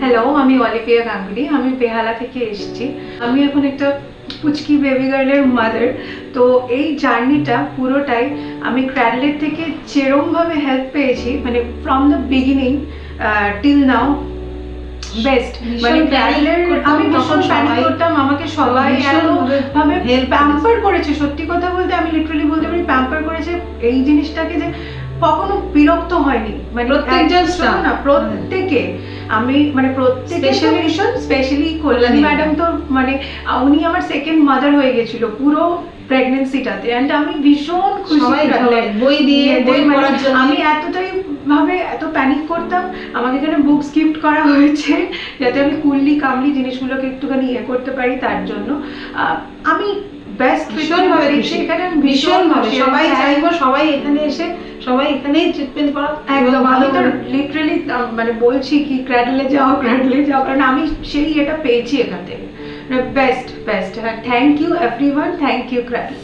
Hello, আমি Olivia Ganguly. আমি বেহালা থেকে এসেছি। আমি এখন একটা পুচকি বেবি গার্লের মাদার। তো এই জার্নিটা পুরোটাই আমি ক্র্যাডলের থেকে যেরমভাবে হেল্প পেয়েছি, মানে from the beginning till now best. মানে ক্র্যাডলের আমি ভীষণ প্যানিক করতাম, আমাকে সবাই এতভাবে প্যাম্পার করেছে। সত্যি কথা বলতে আমি লিটারালি বলতে পারি প্যাম্পার করেছে এই জিনিসটাকে যে কখনো বিরক্ত হয়নি। মানে প্রত্যেকজন না, প্রত্যেকে আমি মানে প্রত্যেকে ভীষণ স্পেশালি কল্যাণী ম্যাডাম তো মানে উনি আমার সেকেন্ড মাদার হয়ে গেছিল পুরো প্রেগনেন্সিটাতে। অ্যান্ড আমি ভীষণ খুশি। বই দিয়ে আমি এতটাই ভাবে এত প্যানিক করতাম, আমাকে এখানে বুকস গিফট করা হয়েছে যাতে আমি কুললি কামলি জিনিসগুলোকে একটুখানি ইয়ে করতে পারি। তার জন্য আমি বেস্ট ভীষণভাবে এখানে ভীষণভাবে সবাই চাইবো সবাই এখানে এসে সবাই এখানেই ট্রিটমেন্ট করা। একদম আমি তো লিটারালি মানে বলছি কি ক্র্যাডলে যাও কারণ আমি সেই এটা পেয়েছি এখান থেকে। Best thank you everyone, thank you cradle.